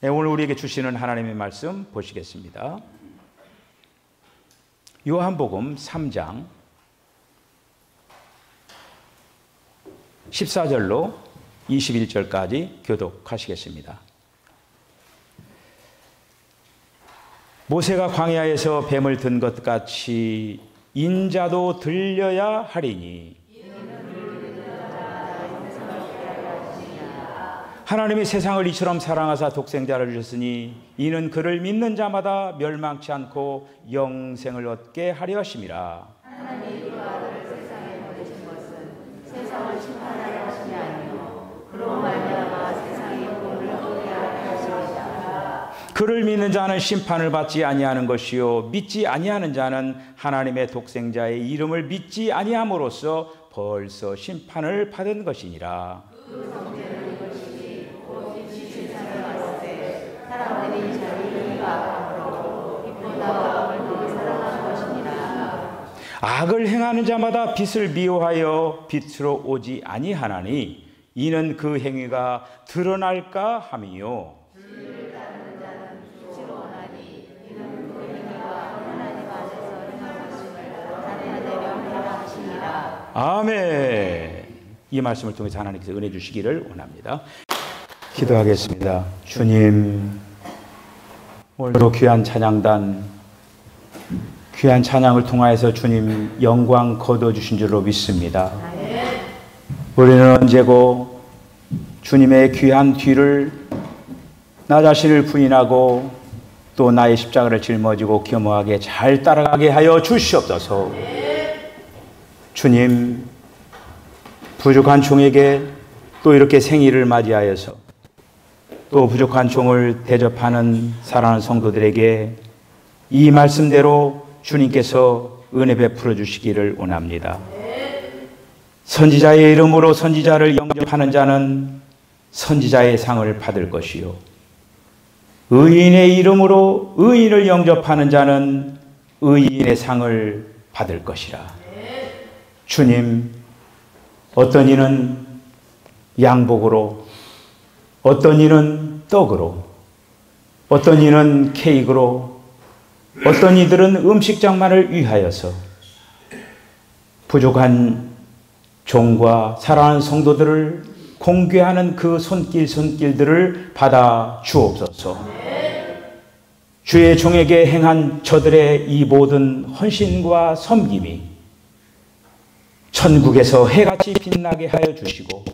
오늘 우리에게 주시는 하나님의 말씀 보시겠습니다. 요한복음 3장 14절로 21절까지 교독하시겠습니다. 모세가 광야에서 뱀을 든 것 같이 인자도 들려야 하리니 하나님이 세상을 이처럼 사랑하사 독생자를 주셨으니 이는 그를 믿는 자마다 멸망치 않고 영생을 얻게 하려 하심이라. 하나님이 그 아들을 세상에 보내신 것은 세상을 심판하려 하심이 아니요 그로 말미암아 세상의 구원을 얻게 하려 하심이라. 그를 믿는 자는 심판을 받지 아니하는 것이요 믿지 아니하는 자는 하나님의 독생자의 이름을 믿지 아니함으로써 벌써 심판을 받은 것이니라. 그 성제는 이것이니 곧 빛이 세상에 왔을 때 사람들이 자기 악함으로 빛보다 악을 더 사랑하는 것이니라. 악을 행하는 자마다 빛을 미워하여 빛으로 오지 아니하나니 이는 그 행위가 드러날까 함이요. 진리를 따르는 자는 빛을 원하니 이는 그 행위가 하나님 안에서 행한 것임을 자네들에게 행하라 하시니라. 아멘. 이 말씀을 통해서 하나님께서 은혜 주시기를 원합니다. 기도하겠습니다. 주님, 오늘도 귀한 찬양단, 귀한 찬양을 통하여서 주님 영광 거둬주신 줄로 믿습니다. 우리는 언제고 주님의 귀한 뒤를 나 자신을 부인하고 또 나의 십자가를 짊어지고 겸허하게 잘 따라가게 하여 주시옵소서. 주님, 부족한 종에게 또 이렇게 생일을 맞이하여서 또 부족한 종을 대접하는 사랑하는 성도들에게 이 말씀대로 주님께서 은혜 베풀어 주시기를 원합니다. 선지자의 이름으로 선지자를 영접하는 자는 선지자의 상을 받을 것이요 의인의 이름으로 의인을 영접하는 자는 의인의 상을 받을 것이라. 주님, 어떤 이는 양복으로, 어떤 이는 떡으로, 어떤 이는 케이크로, 어떤 이들은 음식장만을 위하여서 부족한 종과 사랑하는 성도들을 공개하는 그 손길들을 받아 주옵소서. 주의 종에게 행한 저들의 이 모든 헌신과 섬김이 천국에서 해같이 빛나게 하여 주시고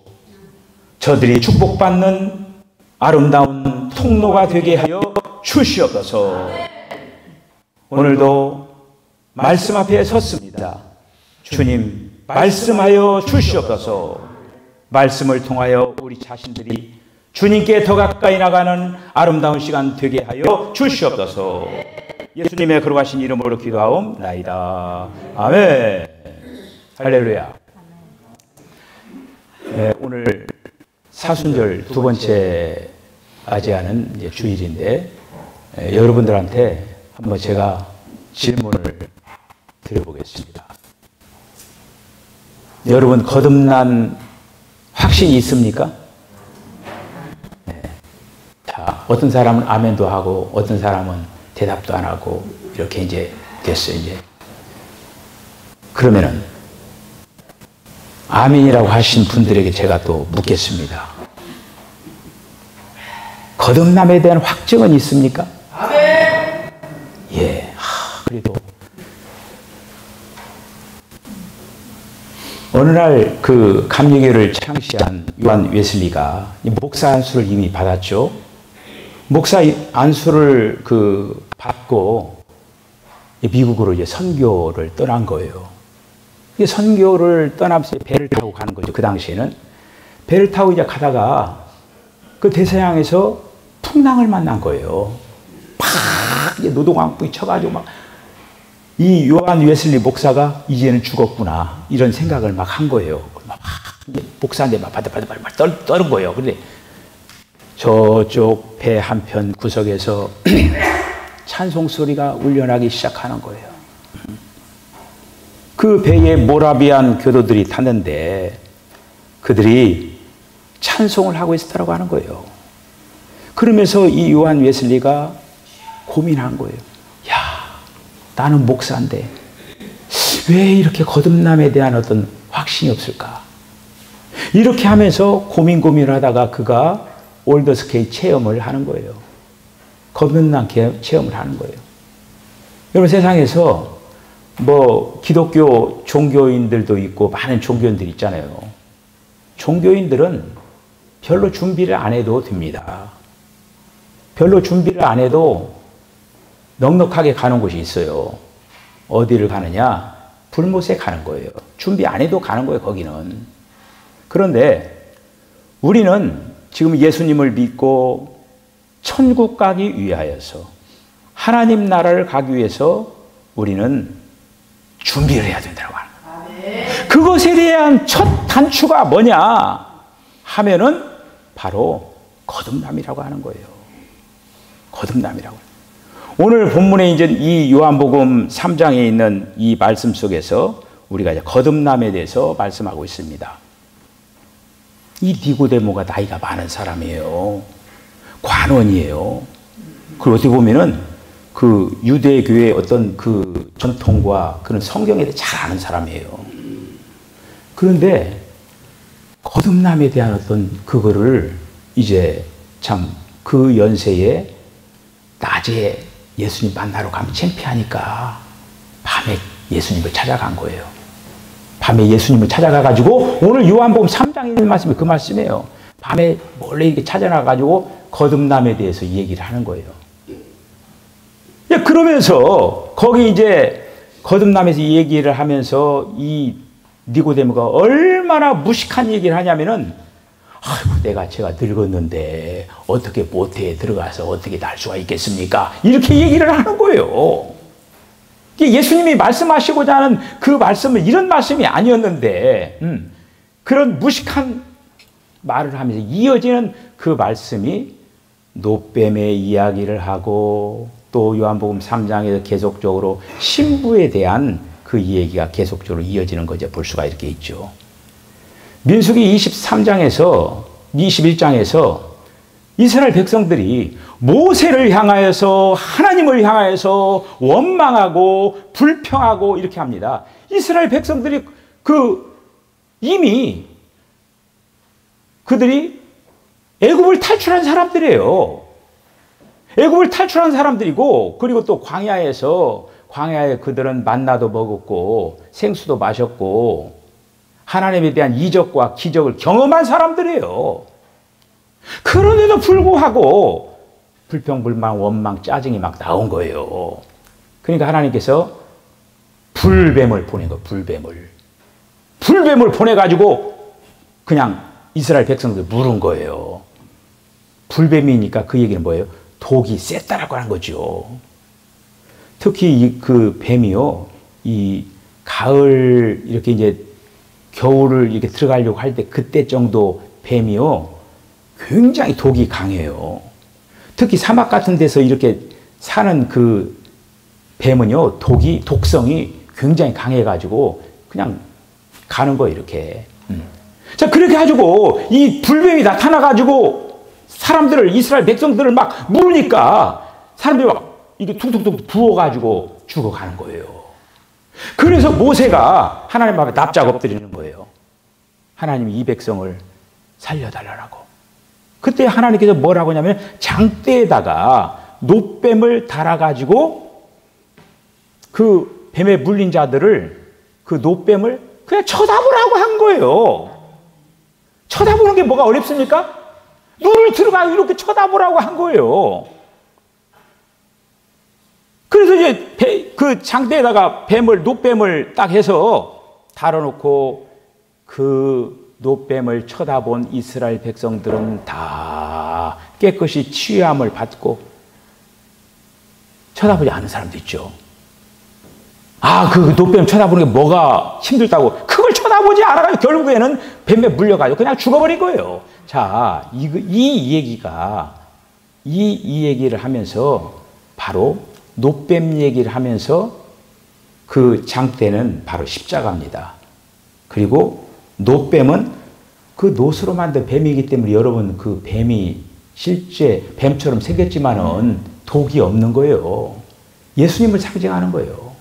저들이 축복받는 아름다운 통로가 되게 하여 주시옵소서. 오늘도 말씀 앞에 섰습니다. 주님, 말씀하여 주시옵소서. 말씀을 통하여 우리 자신들이 주님께 더 가까이 나가는 아름다운 시간 되게 하여 주시옵소서. 예수님의 거룩하신 이름으로 기도하옵나이다. 아멘. 할렐루야. 네, 오늘 사순절 두 번째 맞이하는 주일인데 여러분들한테 한번 제가 질문을 드려보겠습니다. 여러분 거듭난 확신이 있습니까? 네. 자, 어떤 사람은 아멘도 하고 어떤 사람은 대답도 안 하고 이렇게 이제 됐어요. 이제 그러면은 아멘이라고 하신 분들에게 제가 또 묻겠습니다. 거듭남에 대한 확증은 있습니까? 아멘. 예. 그래도 어느 날 그 감리교를 창시한 요한 웨슬리가 목사 안수를 이미 받았죠. 목사 안수를 받고 미국으로 이제 선교를 떠난 거예요. 이 선교를 떠나면서 배를 타고 가는 거죠. 그 당시에는 배를 타고 이제 가다가 그 대서양에서 풍랑을 만난 거예요. 팍 이제 노동왕풍이 쳐가지고 막 이 요한 웨슬리 목사가 이제는 죽었구나 이런 생각을 막 한 거예요. 막 목사한테 막 바들바들 떠는 거예요. 근데 저쪽 배 한편 구석에서 찬송 소리가 울려나기 시작하는 거예요. 그 배에 모라비안 교도들이 탔는데 그들이 찬송을 하고 있었다고 하는 거예요. 그러면서 이 요한 웨슬리가 고민한 거예요. 야, 나는 목사인데 왜 이렇게 거듭남에 대한 어떤 확신이 없을까? 이렇게 하면서 고민을 하다가 그가 올더스케이 체험을 하는 거예요. 거듭남 체험을 하는 거예요. 여러분, 세상에서 뭐 기독교 종교인들도 있고 많은 종교인들이 있잖아요. 종교인들은 별로 준비를 안 해도 됩니다. 별로 준비를 안 해도 넉넉하게 가는 곳이 있어요. 어디를 가느냐? 불못에 가는 거예요. 준비 안 해도 가는 거예요, 거기는. 그런데 우리는 지금 예수님을 믿고 천국 가기 위하여서, 하나님 나라를 가기 위해서 우리는 준비를 해야 된다고 하는 거예요. 그것에 대한 첫 단추가 뭐냐 하면은 바로 거듭남이라고 하는 거예요. 거듭남이라고. 오늘 본문에 이제 이 요한복음 3장에 있는 이 말씀 속에서 우리가 이제 거듭남에 대해서 말씀하고 있습니다. 이 니고데모가 나이가 많은 사람이에요. 관원이에요. 그리고 어떻게 보면은 그 유대교의 어떤 그 전통과 그런 성경에 대해 잘 아는 사람이에요. 그런데 거듭남에 대한 어떤 그거를 이제 참 그 연세에 낮에 예수님 만나러 가면 창피하니까 밤에 예수님을 찾아간 거예요. 밤에 예수님을 찾아가가지고 오늘 요한복음 3장에 있는 말씀이 그 말씀이에요. 밤에 몰래 이렇게 찾아나가가지고 거듭남에 대해서 얘기를 하는 거예요. 그러면서 거기 이제 거듭남에서 얘기를 하면서 이 니고데모가 얼마나 무식한 얘기를 하냐면은, 아이고 제가 늙었는데 어떻게 모태에 들어가서 어떻게 날 수가 있겠습니까? 이렇게 얘기를 하는 거예요. 예수님이 말씀하시고자 하는 그 말씀은 이런 말씀이 아니었는데 그런 무식한 말을 하면서 이어지는 그 말씀이 노뱀의 이야기를 하고, 또 요한복음 3장에서 계속적으로 신부에 대한 그 얘기가 계속적으로 이어지는 거죠. 볼 수가 이렇게 있죠. 민수기 23장에서 21장에서 이스라엘 백성들이 모세를 향하여서, 하나님을 향하여서 원망하고 불평하고 이렇게 합니다. 이스라엘 백성들이 이미 그들이 애굽을 탈출한 사람들이에요. 애굽을 탈출한 사람들이고, 그리고 또 광야에 그들은 만나도 먹었고 생수도 마셨고 하나님에 대한 이적과 기적을 경험한 사람들이에요. 그런데도 불구하고 불평불만, 원망, 짜증이 막 나온 거예요. 그러니까 하나님께서 불뱀을 보낸 거예요. 불뱀을 보내가지고 그냥 이스라엘 백성들 물은 거예요. 불뱀이니까 그 얘기는 뭐예요? 독이 셌다라고 하는 거죠. 특히 그 뱀이요, 이 가을 이렇게 이제 겨울을 이렇게 들어가려고 할 때 그때 정도 뱀이요 굉장히 독이 강해요. 특히 사막 같은 데서 이렇게 사는 그 뱀은요 독성이 굉장히 강해가지고 그냥 가는 거예요, 이렇게. 자, 그렇게 가지고 이 불뱀이 나타나가지고 이스라엘 백성들을 막 물으니까 사람들이 막 이게 퉁퉁퉁 부어가지고 죽어가는 거예요. 그래서 모세가 하나님 앞에 납작 엎드리는 거예요. 하나님 이 백성을 살려달라고. 그때 하나님께서 뭐라고 하냐면 장대에다가 놋뱀을 달아가지고 그 뱀에 물린 자들을, 그 놋뱀을 그냥 쳐다보라고 한 거예요. 쳐다보는 게 뭐가 어렵습니까? 눈을 들어가고 이렇게 쳐다보라고 한 거예요. 그래서 이제 그 장대에다가 놋뱀을 딱 해서 달아놓고 그 놋뱀을 쳐다본 이스라엘 백성들은 다 깨끗이 치유함을 받고, 쳐다보지 않은 사람도 있죠. 그 놋뱀 쳐다보는 게 뭐가 힘들다고 그걸 쳐다보지 않아가지고 결국에는 뱀에 물려가지고 그냥 죽어버린 거예요. 자, 이 얘기를 하면서 바로 놋뱀 얘기를 하면서 그 장대는 바로 십자가입니다. 그리고 놋뱀은 그 놋으로 만든 뱀이기 때문에 여러분 그 뱀이 실제 뱀처럼 생겼지만은 독이 없는 거예요. 예수님을 상징하는 거예요.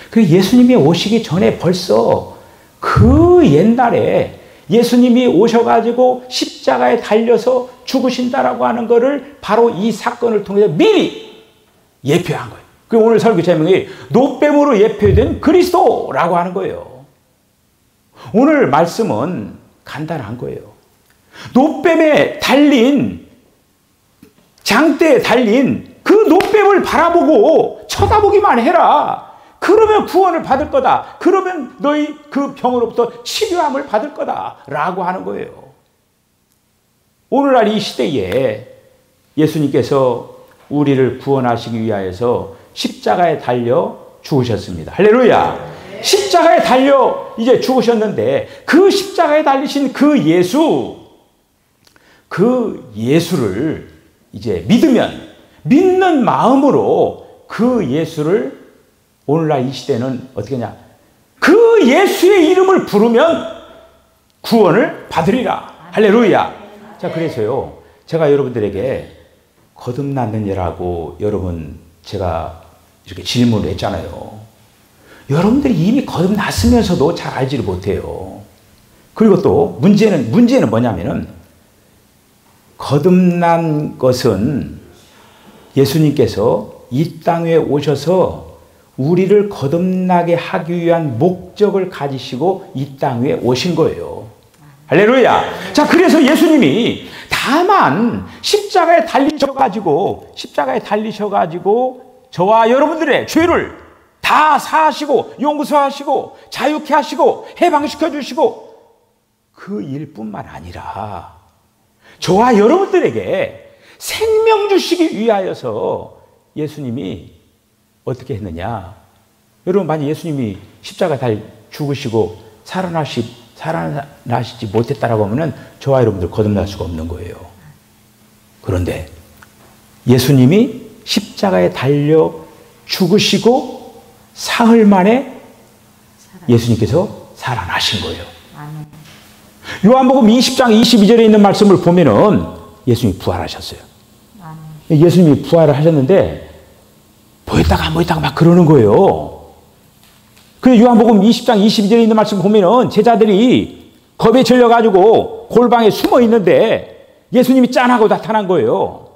그 예수님이 오시기 전에 벌써 그 옛날에 예수님이 오셔가지고 십자가에 달려서 죽으신다라고 하는 것을 바로 이 사건을 통해서 미리 예표한 거예요. 그 오늘 설교 제목이 노뱀으로 예표된 그리스도라고 하는 거예요. 오늘 말씀은 간단한 거예요. 노뱀에 달린, 장대에 달린 그 노뱀을 바라보고 쳐다보기만 해라. 그러면 구원을 받을 거다. 그러면 너희 그 병으로부터 치료함을 받을 거다. 라고 하는 거예요. 오늘날 이 시대에 예수님께서 우리를 구원하시기 위하여서 십자가에 달려 죽으셨습니다. 할렐루야. 십자가에 달려 이제 죽으셨는데 그 십자가에 달리신 그 예수를 이제 믿는 마음으로 그 예수를 오늘날 이 시대는 어떻게 하냐. 그 예수의 이름을 부르면 구원을 받으리라. 할렐루야. 자, 그래서요. 제가 여러분들에게 거듭났는 예라고 여러분 제가 이렇게 질문을 했잖아요. 여러분들이 이미 거듭났으면서도 잘 알지를 못해요. 그리고 또 문제는 뭐냐면은 거듭난 것은 예수님께서 이 땅에 오셔서 우리를 거듭나게 하기 위한 목적을 가지시고 이 땅에 오신 거예요. 할렐루야. 자, 그래서 예수님이 다만 십자가에 달리셔가지고 저와 여러분들의 죄를 다 사하시고 용서하시고 자유케 하시고 해방시켜 주시고 그 일뿐만 아니라 저와 여러분들에게 생명 주시기 위하여서 예수님이 어떻게 했느냐. 여러분, 만약 예수님이 십자가에 달려 죽으시고 살아나시지 못했다라고 하면 저와 여러분들 거듭날 수가 없는 거예요. 그런데 예수님이 십자가에 달려 죽으시고 사흘 만에 예수님께서 살아나신 거예요. 요한복음 20장 22절에 있는 말씀을 보면은 예수님이 부활하셨어요. 예수님이 부활을 하셨는데 보였다가 안 보였다가 막 그러는 거예요. 그래서 요한복음 20장 22절에 있는 말씀 보면은 제자들이 겁에 질려가지고 골방에 숨어 있는데 예수님이 짠하고 나타난 거예요.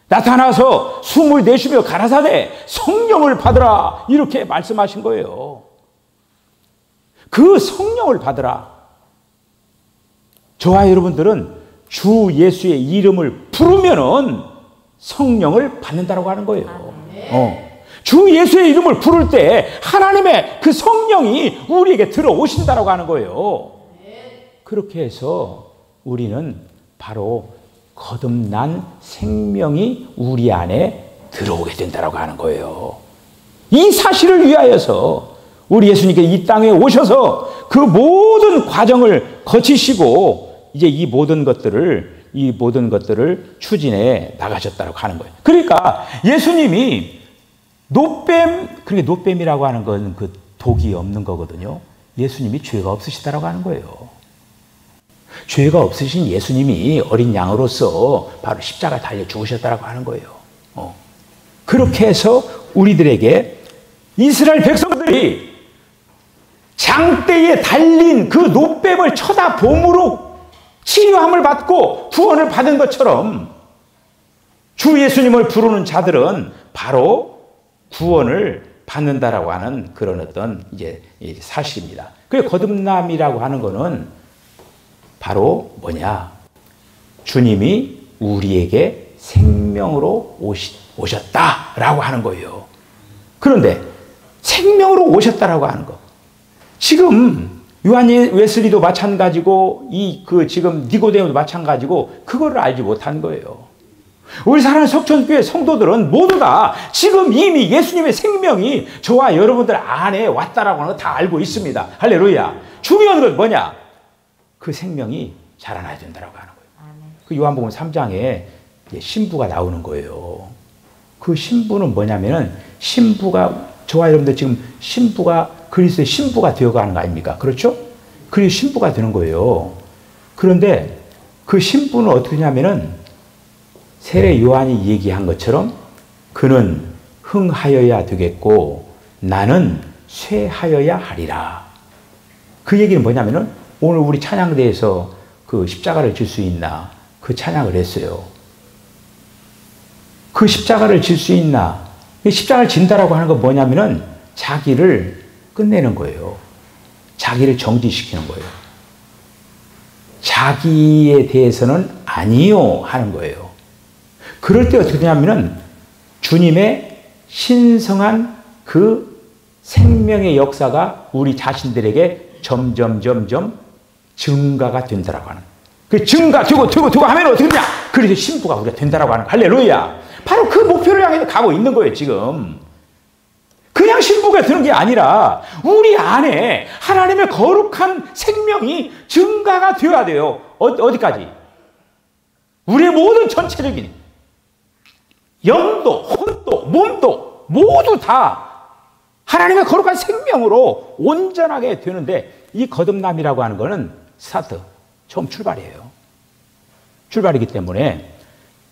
나타나서 숨을 내쉬며 가라사대 성령을 받으라 이렇게 말씀하신 거예요. 그 성령을 받으라. 저와 여러분들은 주 예수의 이름을 부르면은 성령을 받는다라고 하는 거예요. 주 예수의 이름을 부를 때 하나님의 그 성령이 우리에게 들어오신다라고 하는 거예요. 그렇게 해서 우리는 바로 거듭난 생명이 우리 안에 들어오게 된다라고 하는 거예요. 이 사실을 위하여서 우리 예수님께 이 땅에 오셔서 그 모든 과정을 거치시고 이제 이 모든 것들을 추진해 나가셨다고 하는 거예요. 그러니까 예수님이 그렇게 노뱀이라고 하는 건 그 독이 없는 거거든요. 예수님이 죄가 없으시다라고 하는 거예요. 죄가 없으신 예수님이 어린 양으로서 바로 십자가에 달려 죽으셨다라고 하는 거예요. 그렇게 해서 우리들에게 이스라엘 백성들이 장대에 달린 그 노뱀을 쳐다봄으로 치료함을 받고 구원을 받은 것처럼 주 예수님을 부르는 자들은 바로 구원을 받는다라고 하는 그런 어떤 이제 사실입니다. 그 거듭남이라고 하는 거는 바로 뭐냐? 주님이 우리에게 생명으로 오셨다라고 하는 거예요. 그런데 생명으로 오셨다라고 하는 거. 지금 요한 웨슬리도 마찬가지고 지금 니고데모도 마찬가지고 그거를 알지 못한 거예요. 우리 사랑하는 석천교회 성도들은 모두 다 지금 이미 예수님의 생명이 저와 여러분들 안에 왔다라고 하는 거 다 알고 있습니다. 할렐루야. 중요한 건 뭐냐? 그 생명이 자라나야 된다라고 하는 거예요. 그 요한복음 3장에 신부가 나오는 거예요. 그 신부는 뭐냐면은 저와 여러분들 지금 신부가 그리스도의 신부가 되어가는 거 아닙니까? 그렇죠? 그리고 신부가 되는 거예요. 그런데 그 신부는 어떻게 하냐면은 세례 요한이 얘기한 것처럼 그는 흥하여야 되겠고 나는 쇠하여야 하리라. 그 얘기는 뭐냐면은 오늘 우리 찬양대에서 그 십자가를 질 수 있나 그 찬양을 했어요. 그 십자가를 질 수 있나. 십자가를 진다라고 하는 건 뭐냐면은 자기를 끝내는 거예요. 자기를 정지시키는 거예요. 자기에 대해서는 아니요 하는 거예요. 그럴 때 어떻게 되냐면은 주님의 신성한 그 생명의 역사가 우리 자신들에게 점점 증가가 된다라고 하는. 그 증가되고 하면 어떻게 되냐? 그래서 신부가 우리가 된다라고 하는. 할렐루야. 바로 그 목표를 향해서 가고 있는 거예요, 지금. 그냥 신부가 되는 게 아니라 우리 안에 하나님의 거룩한 생명이 증가가 되어야 돼요. 어디까지? 우리의 모든 전체적인 영도, 혼도, 몸도 모두 다 하나님의 거룩한 생명으로 온전하게 되는데 이 거듭남이라고 하는 것은 스타트, 처음 출발이에요. 출발이기 때문에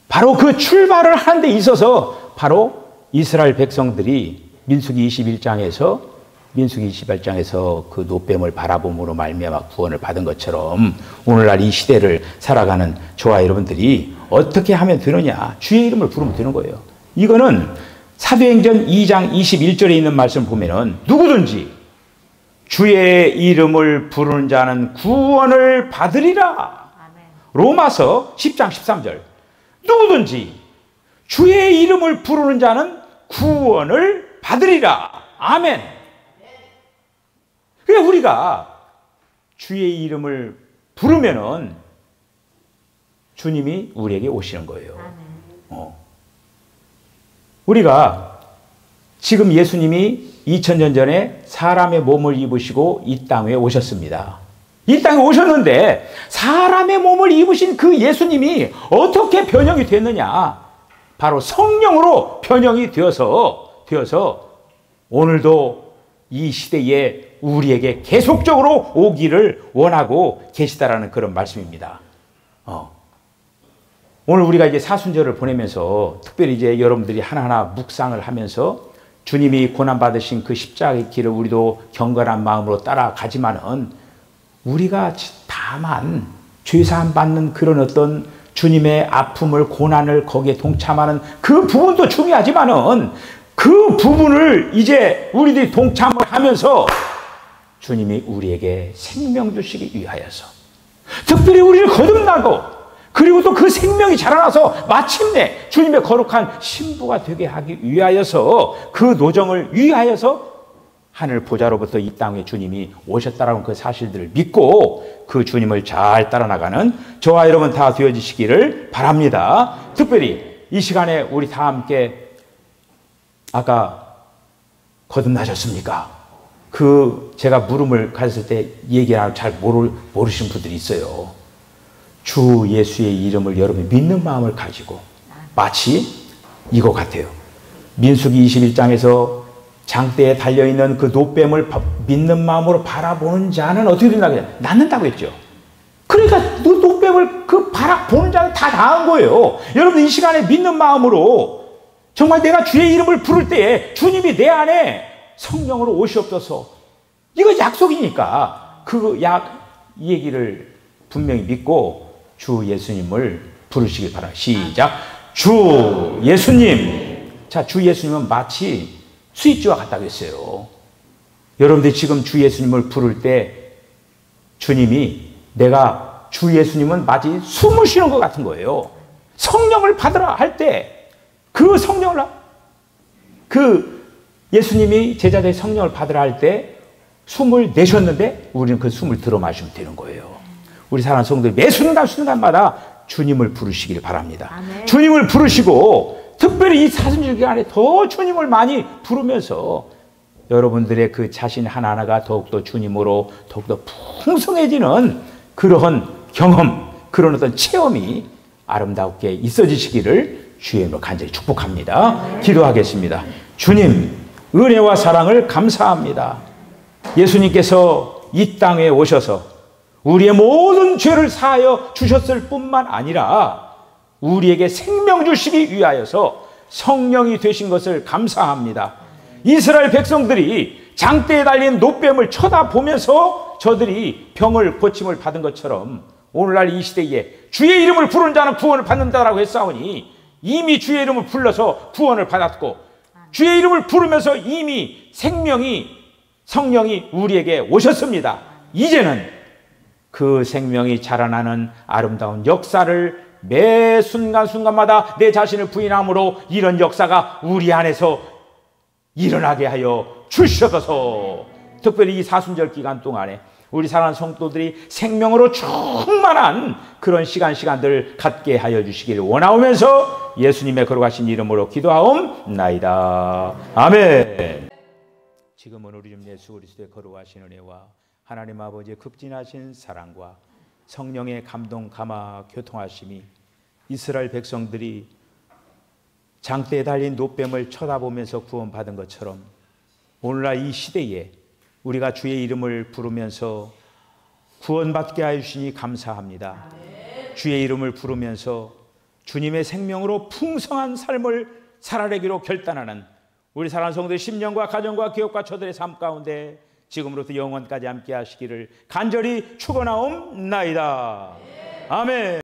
바로 그 출발을 하는 데 있어서 바로 이스라엘 백성들이 민수기 21장에서 그 노뱀을 바라봄으로 말미암아 구원을 받은 것처럼 오늘날 이 시대를 살아가는 저와 여러분들이 어떻게 하면 되느냐? 주의 이름을 부르면 되는 거예요. 이거는 사도행전 2장 21절에 있는 말씀 보면은 누구든지 주의 이름을 부르는 자는 구원을 받으리라. 로마서 10장 13절. 누구든지 주의 이름을 부르는 자는 구원을 받으리라. 아멘. 그러니까 우리가 주의 이름을 부르면은 주님이 우리에게 오시는 거예요. 우리가 지금 예수님이 2000년 전에 사람의 몸을 입으시고 이 땅에 오셨습니다. 이 땅에 오셨는데 사람의 몸을 입으신 그 예수님이 어떻게 변형이 됐느냐? 바로 성령으로 변형이 되어서 오늘도 이 시대에 우리에게 계속적으로 오기를 원하고 계시다라는 그런 말씀입니다. 오늘 우리가 이제 사순절을 보내면서 특별히 이제 여러분들이 하나하나 묵상을 하면서 주님이 고난받으신 그 십자가의 길을 우리도 경건한 마음으로 따라가지만은 우리가 다만 죄사함 받는 그런 어떤 주님의 아픔을 고난을 거기에 동참하는 그 부분도 중요하지만은 그 부분을 이제 우리들이 동참을 하면서 주님이 우리에게 생명 주시기 위하여서 특별히 우리를 거듭나고 그리고 또 그 생명이 자라나서 마침내 주님의 거룩한 신부가 되게 하기 위하여서 그 노정을 위하여서 하늘 보좌로부터 이 땅에 주님이 오셨다라는 그 사실들을 믿고 그 주님을 잘 따라나가는 저와 여러분 다 되어지시기를 바랍니다. 특별히 이 시간에 우리 다 함께 아까 거듭나셨습니까? 제가 물음을 가졌을 때 얘기를 잘 모르시는 분들이 있어요. 주 예수의 이름을 여러분이 믿는 마음을 가지고 마치 이거 같아요. 민수기 21장에서 장대에 달려있는 그 노뱀을 믿는 마음으로 바라보는 자는 어떻게 된다고 해요? 낫는다고 했죠. 그러니까 노뱀을 바라보는 자는 다 나은 거예요. 여러분 이 시간에 믿는 마음으로 정말 내가 주의 이름을 부를 때에 주님이 내 안에 성령으로 오시옵소서. 이거 약속이니까 이 얘기를 분명히 믿고 주 예수님을 부르시길 바랍니다. 시작. 주 예수님. 자, 주 예수님은 마치 스위치와 같다고 했어요. 여러분들이 지금 주 예수님을 부를 때 주님이 내가 주 예수님은 마치 숨을 쉬는 것 같은 거예요. 성령을 받으라 할 때 그 성령을 예수님이 제자들의 성령을 받으라 할 때 숨을 내셨는데 우리는 그 숨을 들어 마시면 되는 거예요. 우리 사랑하는 성도들 매 순간순간마다 주님을 부르시길 바랍니다. 아멘. 주님을 부르시고 특별히 이 사순절 기간에 더 주님을 많이 부르면서 여러분들의 그 자신 하나하나가 더욱더 주님으로 더욱더 풍성해지는 그러한 경험, 그런 어떤 체험이 아름답게 있어지시기를 주의 이름으로 간절히 축복합니다. 아멘. 기도하겠습니다. 주님, 은혜와 사랑을 감사합니다. 예수님께서 이 땅에 오셔서 우리의 모든 죄를 사하여 주셨을 뿐만 아니라 우리에게 생명 주시기 위하여서 성령이 되신 것을 감사합니다. 이스라엘 백성들이 장대에 달린 노뱀을 쳐다보면서 저들이 병을 고침을 받은 것처럼 오늘날 이 시대에 주의 이름을 부르는 자는 구원을 받는다라고 했사오니 이미 주의 이름을 불러서 구원을 받았고 주의 이름을 부르면서 이미 성령이 우리에게 오셨습니다. 이제는 그 생명이 자라나는 아름다운 역사를 매 순간순간마다 내 자신을 부인함으로 이런 역사가 우리 안에서 일어나게 하여 주시옵소서. 특별히 이 사순절 기간 동안에 우리 사랑하는 성도들이 생명으로 충만한 그런 시간들을 갖게 하여 주시기를 원하오면서 예수님의 거룩하신 이름으로 기도하옵나이다. 아멘. 지금은 우리 주 예수 그리스도의 거룩하신 은혜와 하나님 아버지의 극진하신 사랑과 성령의 감동 감화 교통하심이 이스라엘 백성들이 장대에 달린 노뱀을 쳐다보면서 구원받은 것처럼 오늘날 이 시대에 우리가 주의 이름을 부르면서 구원받게 하여 주시니 감사합니다. 주의 이름을 부르면서 주님의 생명으로 풍성한 삶을 살아내기로 결단하는 우리 사랑하는 성도의 심령과 가정과 기업과 저들의 삶 가운데 지금으로부터 영원까지 함께 하시기를 간절히 축원하옵나이다. 아멘.